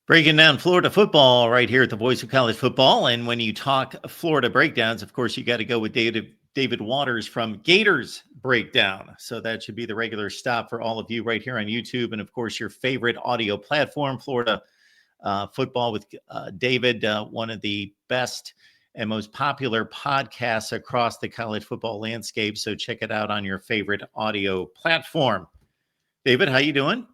Breaking down Florida football right here at the Voice of College Football. And when you talk Florida breakdowns, of course, you got to go with David Waters from Gators Breakdown. So that should be the regular stop for all of you right here on YouTube. And of course, your favorite audio platform, Florida Football with David, one of the best and most popular podcasts across the college football landscape. So check it out on your favorite audio platform. David, how you doing?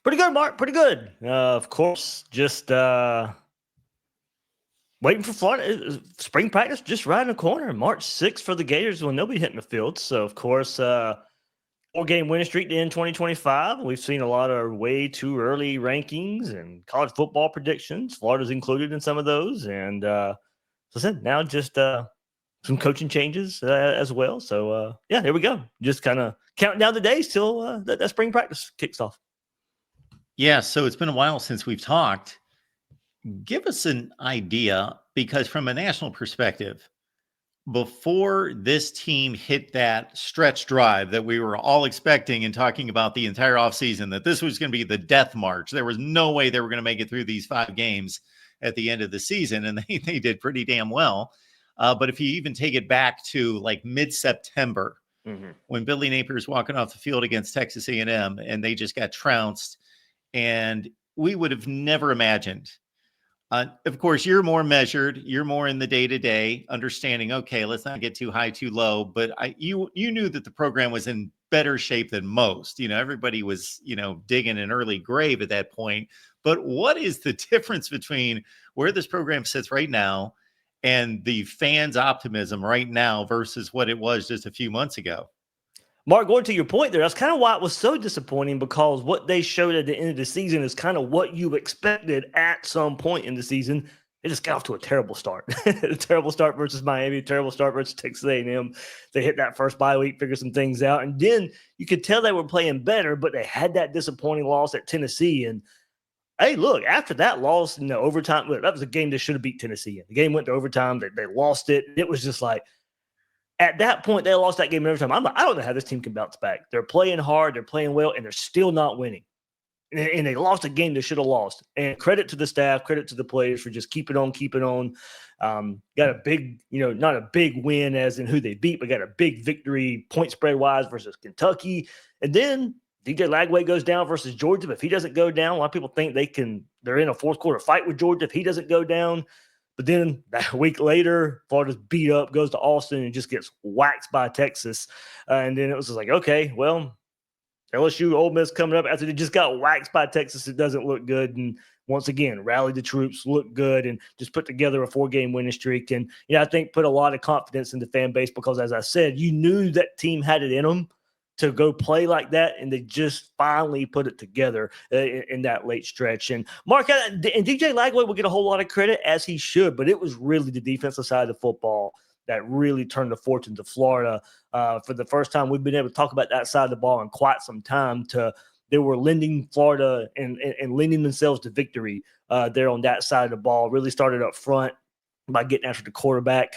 Pretty good, Mark. Pretty good. Of course, just waiting for Florida. Spring practice just right in the corner. March 6th for the Gators when they'll be hitting the field. So, of course, 4-game winning streak to end 2025. We've seen a lot of way too early rankings and college football predictions. Florida's included in some of those. And so I said, now just some coaching changes as well. So, yeah, here we go. Just kind of counting down the days till that spring practice kicks off. Yeah, so it's been a while since we've talked. Give us an idea, because from a national perspective, before this team hit that stretch drive that we were all expecting and talking about the entire offseason, that this was going to be the death march. There was no way they were going to make it through these 5 games at the end of the season, and they did pretty damn well. But if you even take it back to like mid-September, when Billy Napier's walking off the field against Texas A&M, and they just got trounced, and we would have never imagined. Of course, you're more measured. You're more in the day-to-day, understanding, okay, let's not get too high, too low. But you knew that the program was in better shape than most. Everybody was, digging an early grave at that point. But what is the difference between where this program sits right now and the fans' optimism right now versus what it was just a few months ago? Mark, going to your point there, that's kind of why it was so disappointing, because what they showed at the end of the season is kind of what you expected at some point in the season. They just got off to a terrible start. A terrible start versus Miami, a terrible start versus Texas A&M. They hit that first bye week, figure some things out, and then you could tell they were playing better, but they had that disappointing loss at Tennessee. And hey, look, after that loss in the overtime, that was a game they should have beat Tennessee in. The game went to overtime. They lost it. It was just like, at that point, they lost that game in overtime. I'm like, I don't know how this team can bounce back. They're playing hard, they're playing well, and they're still not winning. And they lost a game they should have lost. And credit to the staff, credit to the players for just keeping on. Got a big, not a big win as in who they beat, but got a big victory point spread wise versus Kentucky. And then DJ Lagway goes down versus Georgia. But if he doesn't go down, a lot of people think they're in a fourth quarter fight with Georgia if he doesn't go down. But then that week later, Florida's beat up, goes to Austin, and just gets waxed by Texas. And then it was just like, okay, well, LSU, Ole Miss coming up after they just got waxed by Texas. It doesn't look good. And once again, rallied the troops, looked good, and just put together a 4-game winning streak. And, I think put a lot of confidence in the fan base because, as I said, you knew that team had it in them to go play like that, and they just finally put it together in that late stretch. And Mark and DJ Lagway will get a whole lot of credit, as he should, but it was really the defensive side of the football that really turned the fortunes of Florida. For the first time, we've been able to talk about that side of the ball in quite some time. They were lending Florida and lending themselves to victory there on that side of the ball. Really started up front by getting after the quarterback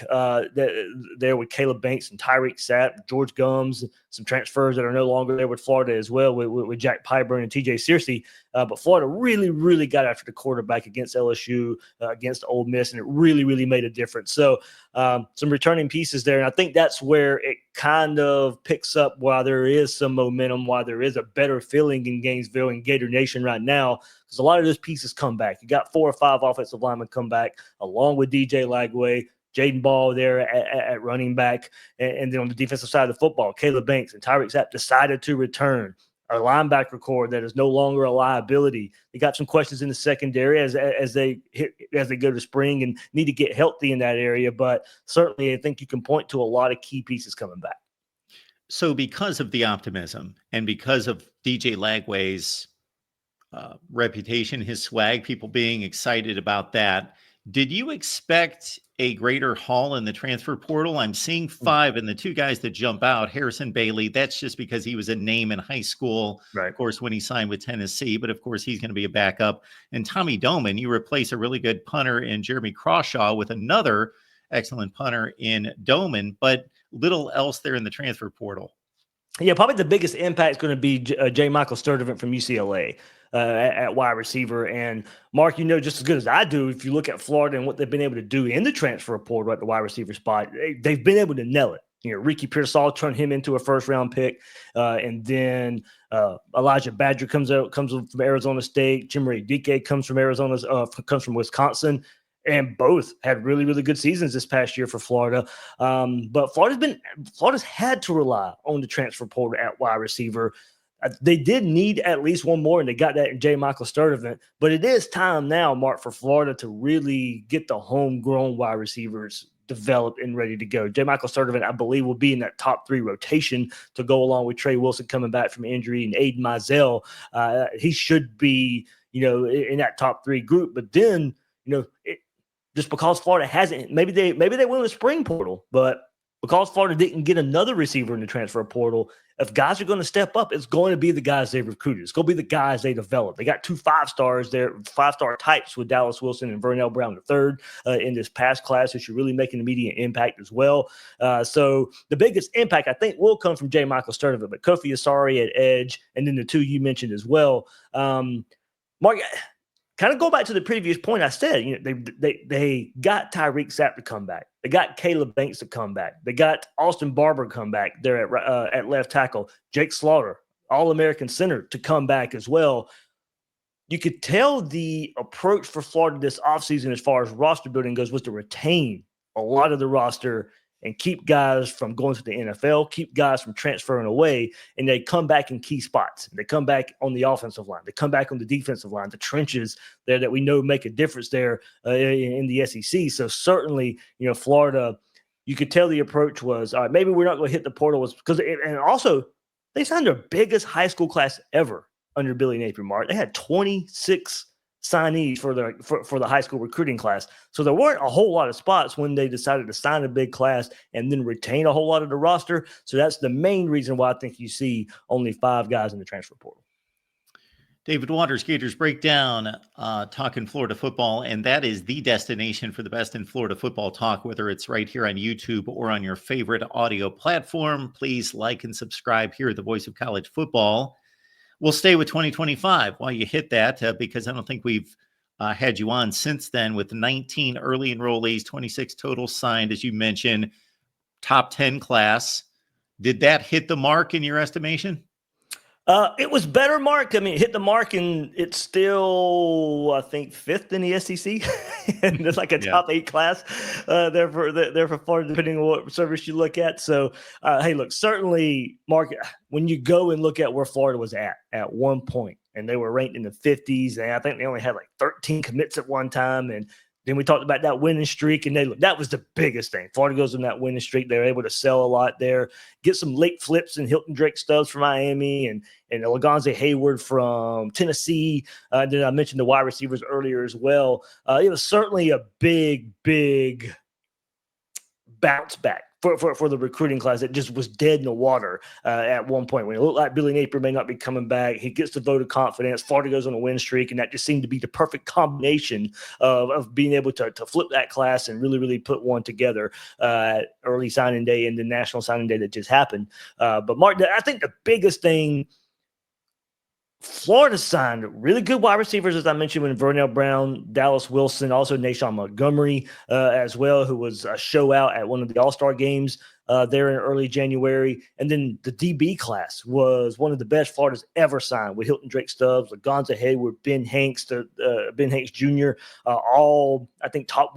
there with Caleb Banks and Tyreek Sapp, George Gums, some transfers that are no longer there with Florida as well with Jack Pyburn and TJ Searcy. But Florida really, really got after the quarterback against LSU, against Ole Miss, and it really, really made a difference. So some returning pieces there. And I think that's where it kind of picks up while there is some momentum, while there is a better feeling in Gainesville and Gator Nation right now, because a lot of those pieces come back. You got 4 or 5 offensive linemen come back, along with DJ Lagway, Jaden Ball there at running back. And then on the defensive side of the football, Caleb Banks and Tyreek Sapp decided to return. Our linebacker core that is no longer a liability. They got some questions in the secondary as they go to spring and need to get healthy in that area. But certainly, I think you can point to a lot of key pieces coming back. So, because of the optimism and because of DJ Lagway's reputation, his swag, people being excited about that, did you expect a greater haul in the transfer portal? I'm seeing 5, and the 2 guys that jump out, Harrison Bailey, that's just because he was a name in high school, right, of course, when he signed with Tennessee, but of course he's going to be a backup. And Tommy Doman, you replace a really good punter in Jeremy Crawshaw with another excellent punter in Doman, but little else there in the transfer portal. Yeah, probably the biggest impact is going to be J. Michael Sturdivant from UCLA. at wide receiver. And Mark, just as good as I do, if you look at Florida and what they've been able to do in the transfer portal at the wide receiver spot, they've been able to nail it. Ricky Pearsall turned him into a first-round pick, and then Elijah Badger comes from Arizona State. Chimere Dike comes from Wisconsin, and both had really, really good seasons this past year for Florida. But Florida's had to rely on the transfer portal at wide receiver. They did need at least one more, and they got that in J. Michael Sturdivant. But it is time now, Mark, for Florida to really get the homegrown wide receivers developed and ready to go. J. Michael Sturdivant, I believe, will be in that top 3 rotation to go along with Trey Wilson coming back from injury and Aiden Mizell. He should be, in that top 3 group. But then, just because Florida hasn't, maybe they went in the spring portal, but because Florida didn't get another receiver in the transfer portal, if guys are going to step up, it's going to be the guys they've recruited. It's going to be the guys they developed. They got 2 5-stars there, 5-star types with Dallas Wilson and Vernell Brown III in this past class, who should really make an immediate impact as well. So the biggest impact, I think, will come from J. Michael Sturdivant, but Kofi Asari at edge, and then the 2 you mentioned as well. Mark, kind of go back to the previous point I said. They got Tyreek Sapp to come back. They got Caleb Banks to come back. They got Austin Barber come back there at left tackle. Jake Slaughter, All-American center, to come back as well. You could tell the approach for Florida this offseason as far as roster building goes was to retain a lot of the roster and keep guys from going to the NFL, keep guys from transferring away, and they come back in key spots. They come back on the offensive line. They come back on the defensive line, the trenches there that we know make a difference there in the SEC. So certainly, Florida, you could tell the approach was, all right, maybe we're not going to hit the portal, and also they signed their biggest high school class ever under Billy Napier. Mark, they had 26 signees for the high school recruiting class. So there weren't a whole lot of spots when they decided to sign a big class and then retain a whole lot of the roster. So that's the main reason why I think you see only 5 guys in the transfer portal. David Waters, Gators Breakdown, talking Florida football, and that is the destination for the best in Florida football talk, whether it's right here on YouTube or on your favorite audio platform. Please like and subscribe here at the Voice of College Football. We'll stay with 2025 while you hit that, because I don't think we've had you on since then, with 19 early enrollees, 26 total signed, as you mentioned, top 10 class. Did that hit the mark in your estimation? It was better, Mark. I mean, it hit the mark, and it's still, I think, 5th in the SEC. And it's like a top 8 class there for Florida, depending on what service you look at. So, hey, look, certainly, Mark, when you go and look at where Florida was at one point, and they were ranked in the 50s, and I think they only had like 13 commits at one time, and then we talked about that winning streak, and that was the biggest thing. Florida goes on that winning streak. They're able to sell a lot there, get some late flips and Hilton Drake Stubbs from Miami and Lagonze Hayward from Tennessee. Then I mentioned the wide receivers earlier as well. It was certainly a big bounce back for the recruiting class that just was dead in the water at one point when it looked like Billy Napier may not be coming back. He gets the vote of confidence. Florida goes on a win streak, and that just seemed to be the perfect combination of being able to flip that class and really put one together early signing day and the national signing day that just happened. But Mark, I think the biggest thing, Florida signed really good wide receivers, as I mentioned, with Vernell Brown, Dallas Wilson, also Nashawn Montgomery as well, who was a show out at one of the All-Star games there in early January. And then the DB class was one of the best Florida's ever signed, with Hilton Drake Stubbs, Lagonze Hayward, Ben Hanks Jr., all, I think, top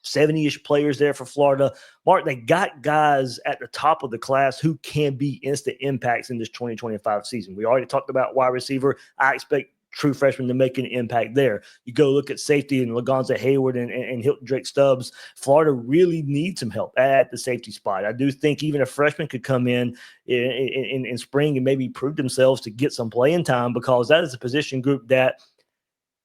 70-ish players there for Florida. Mark, they got guys at the top of the class who can be instant impacts in this 2025 season. We already talked about wide receiver. I expect true freshmen to make an impact there. You go look at safety and Lagonze Hayward and Hilton Drake Stubbs. Florida really needs some help at the safety spot. I do think even a freshman could come in spring and maybe prove themselves to get some playing time, because that is a position group that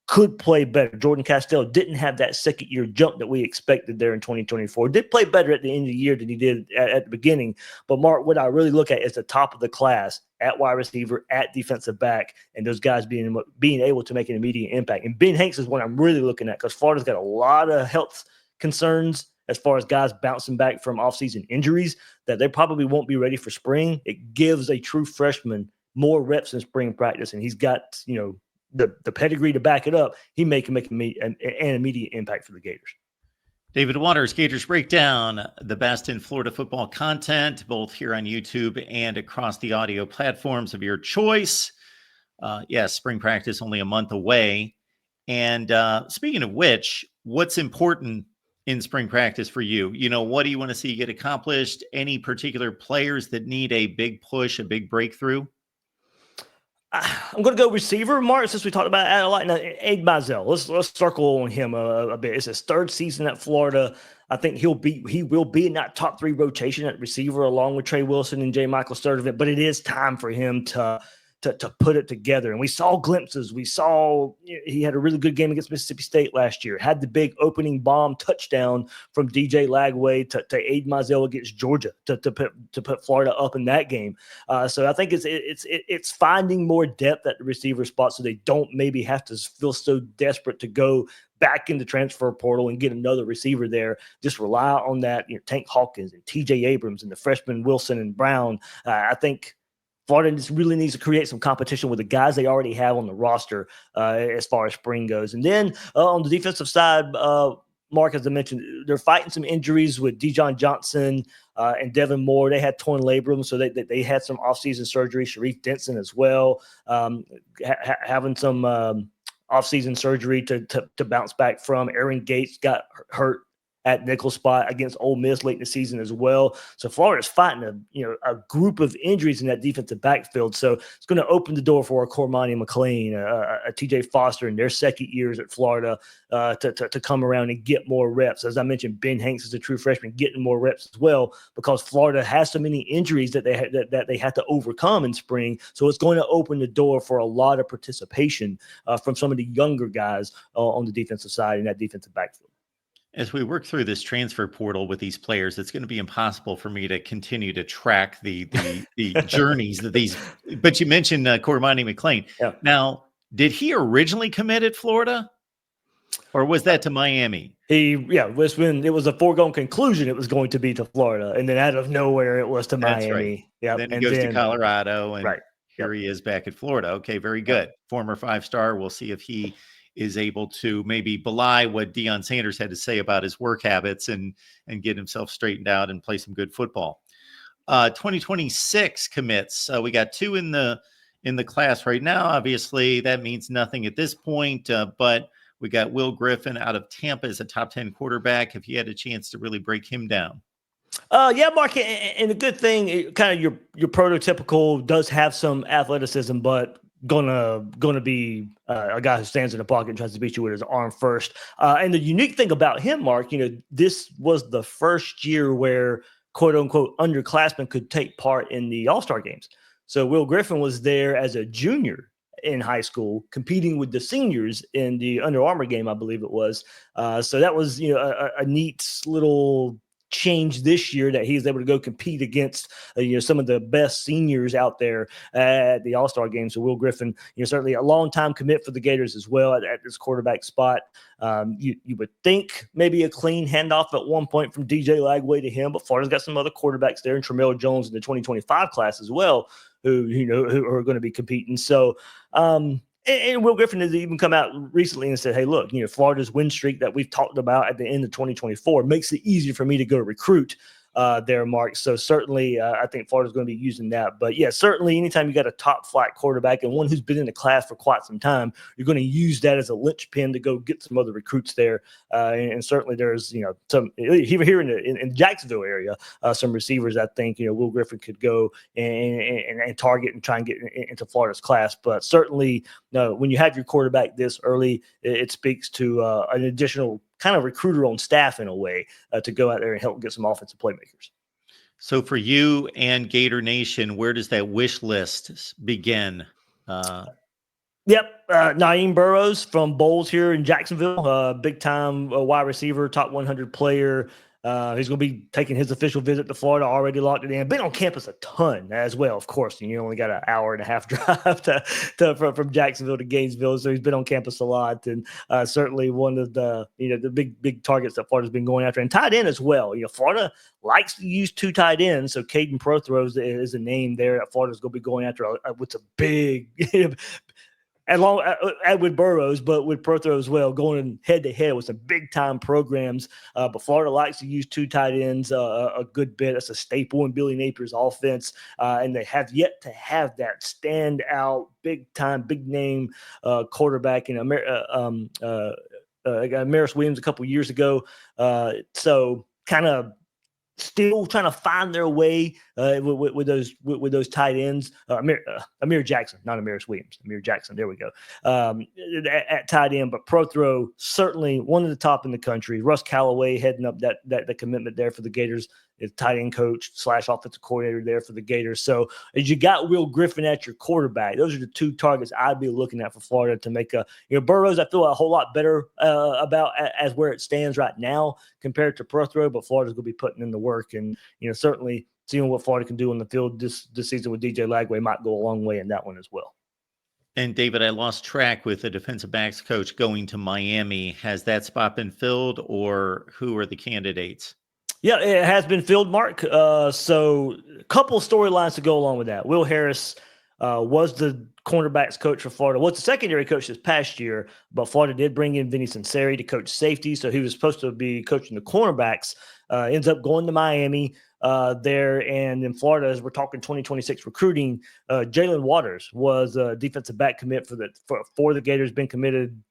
could play better. Jordan Castell didn't have that second-year jump that we expected there in 2024. Did play better at the end of the year than he did at the beginning. But, Mark, what I really look at is the top of the class at wide receiver, at defensive back, and those guys being able to make an immediate impact. And Ben Hanks is what I'm really looking at, because Florida's got a lot of health concerns as far as guys bouncing back from offseason injuries that they probably won't be ready for spring. It gives a true freshman more reps in spring practice, and he's got, the pedigree to back it up, he can make an immediate impact for the Gators. David Waters, Gators Breakdown, the best in Florida football content, both here on YouTube and across the audio platforms of your choice. Yes, spring practice only a month away. And speaking of which, what's important in spring practice for you? What do you want to see get accomplished? Any particular players that need a big push, a big breakthrough? I'm going to go receiver, Mark, since we talked about it a lot. Now, Aid Mizell, let's circle on him a bit. It's his third season at Florida. I think he will be in that top 3 rotation at receiver along with Trey Wilson and J. Michael Sturdivant, but it is time for him to put it together. And we saw glimpses. We saw he had a really good game against Mississippi State last year, had the big opening bomb touchdown from DJ Lagway to Aid Mizell against Georgia to put Florida up in that game. So I think it's finding more depth at the receiver spot so they don't maybe have to feel so desperate to go back in the transfer portal and get another receiver there. Just rely on that, Tank Hawkins and TJ Abrams and the freshmen Wilson and Brown. I think Florida just really needs to create some competition with the guys they already have on the roster as far as spring goes. And then on the defensive side, Mark, as I mentioned, they're fighting some injuries with Dijon Johnson and Devin Moore. They had torn labrums, so they had some offseason surgery. Sharif Denson as well, having some offseason surgery to bounce back from. Aaron Gates got hurt at nickel spot against Ole Miss late in the season as well. So Florida's fighting a group of injuries in that defensive backfield. So it's going to open the door for a Cormani McLean, a TJ Foster in their second years at Florida to come around and get more reps. As I mentioned, Ben Hanks is a true freshman getting more reps as well because Florida has so many injuries that they have to overcome in spring. So it's going to open the door for a lot of participation from some of the younger guys on the defensive side in that defensive backfield. As we work through this transfer portal with these players, it's going to be impossible for me to continue to track the journeys that these. But you mentioned Cormani McLean. Yeah. Now, did he originally commit at Florida, or was that to Miami? It was a foregone conclusion it was going to be to Florida, and then out of nowhere it was to That's Miami. right. Yeah, then he goes to Colorado, and right. Here he is back at Florida. Okay, very good. Former 5-star. We'll see if he is able to maybe belie what Deion Sanders had to say about his work habits and get himself straightened out and play some good football. 2026 commits. We got 2 in the class right now. Obviously, that means nothing at this point, but we got Will Griffin out of Tampa as a top 10 quarterback. If you had a chance to really break him down. Yeah, Mark, and the good thing, kind of your prototypical does have some athleticism, but gonna be a guy who stands in the pocket and tries to beat you with his arm first. And the unique thing about him, Mark, this was the first year where quote unquote underclassmen could take part in the All-Star games. So Will Griffin was there as a junior in high school, competing with the seniors in the Under Armour game, I believe it was. So that was a neat little change this year that he's able to go compete against some of the best seniors out there at the All-Star game. So Will Griffin, certainly a long-time commit for the Gators as well at this quarterback spot. You would think maybe a clean handoff at one point from DJ Lagway to him, but Florida's got some other quarterbacks there, and Tramell Jones in the 2025 class as well, who are going to be competing. So and Will Griffin has even come out recently and said, hey, look, Florida's win streak that we've talked about at the end of 2024 makes it easier for me to go recruit there, Mark. So certainly I think Florida's going to be using that. But yeah, certainly anytime you got a top flight quarterback and one who's been in the class for quite some time, you're going to use that as a linchpin to go get some other recruits there. And certainly there's, some here in the Jacksonville area, some receivers I think, Will Griffin could go and target and try and get into Florida's class. But certainly when you have your quarterback this early, it speaks to an additional kind of recruiter on staff in a way to go out there and help get some offensive playmakers. So for you and Gator Nation, where does that wish list begin? Naeem Burrows from Bowles here in Jacksonville, big time wide receiver, top 100 player. He's going to be taking his official visit to Florida, already locked it in. Been on campus a ton as well, of course. You only got an hour and a half drive from Jacksonville to Gainesville, so he's been on campus a lot. And certainly one of the the big targets that Florida's been going after, and tight end as well. Florida likes to use 2 tight ends, so Caden Prothrow is a name there that Florida's going to be going after with a big with Burrows, but with Prothro as well, going head to head with some big time programs. But Florida likes to use 2 tight ends a good bit. That's a staple in Billy Napier's offense, and they have yet to have that standout, big time, big name quarterback in Maris Williams a couple years ago. So kind of still trying to find their way with those tight ends. Amir Jackson, not Amaris Williams. Amir Jackson. There we go. At tight end, but Prothro certainly one of the top in the country. Russ Callaway heading up that commitment there for the Gators. Is tight end coach / offensive coordinator there for the Gators. So as you got Will Griffin at your quarterback, those are the 2 targets I'd be looking at for Florida to make Burrows. I feel a whole lot better about as where it stands right now compared to Prothro, but Florida's going to be putting in the work, and certainly seeing what Florida can do on the field this season with DJ Lagway might go a long way in that one as well. And David, I lost track with the defensive backs coach going to Miami. Has that spot been filled, or who are the candidates? Yeah, it has been filled, Mark. So a couple of storylines to go along with that. Will Harris was the cornerbacks coach for Florida. Was the secondary coach this past year, but Florida did bring in Vinny Sunseri to coach safety. So he was supposed to be coaching the cornerbacks. Ends up going to Miami there. And in Florida, as we're talking 2026 recruiting, Jalen Waters was a defensive back commit for the Gators, been committed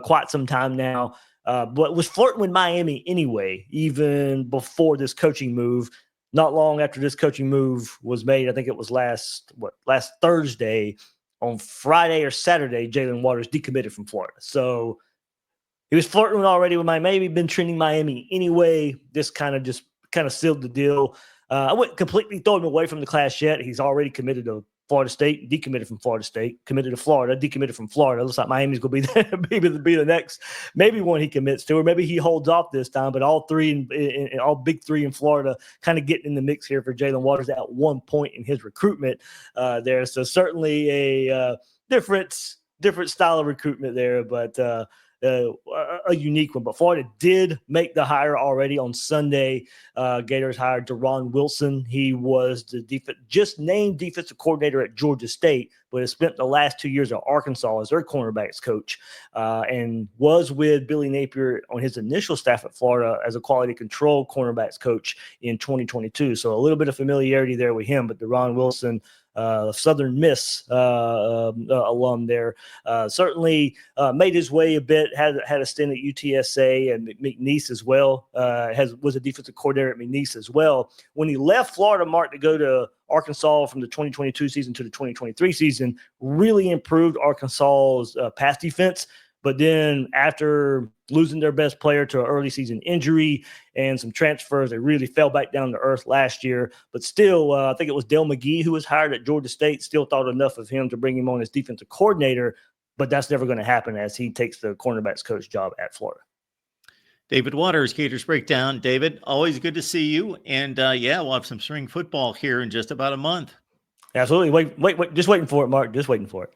quite some time now. But was flirting with Miami anyway, even before this coaching move. Not long after this coaching move was made, I think it was last Thursday. On Friday or Saturday, Jalen Waters decommitted from Florida. So he was flirting already with Miami, maybe been trending Miami anyway. This kind of sealed the deal. I wouldn't completely throw him away from the class yet. He's already committed to Florida State, decommitted from Florida State, committed to Florida, decommitted from Florida. Looks like Miami's going to be the next, maybe one he commits to, or maybe he holds off this time. But all all big 3 in Florida kind of getting in the mix here for Jalen Waters at one point in his recruitment there. So certainly a different style of recruitment there, but a unique one. But Florida did make the hire already on Sunday. Gators hired Deron Wilson. He was just named defensive coordinator at Georgia State, but has spent the last 2 years at Arkansas as their cornerbacks coach, and was with Billy Napier on his initial staff at Florida as a quality control cornerbacks coach in 2022. So a little bit of familiarity there with him, but Deron Wilson, Southern Miss alum there, certainly made his way a bit, had a stint at UTSA and McNeese as well, was a defensive coordinator at McNeese as well. When he left Florida, Mark, to go to Arkansas from the 2022 season to the 2023 season, really improved Arkansas's pass defense. But then after losing their best player to an early season injury and some transfers, they really fell back down to earth last year. But still, I think it was Dale McGee who was hired at Georgia State, still thought enough of him to bring him on as defensive coordinator. But that's never going to happen as he takes the cornerbacks coach job at Florida. David Waters, Gators Breakdown. David, always good to see you. And we'll have some spring football here in just about a month. Absolutely. Wait, just waiting for it, Mark. Just waiting for it.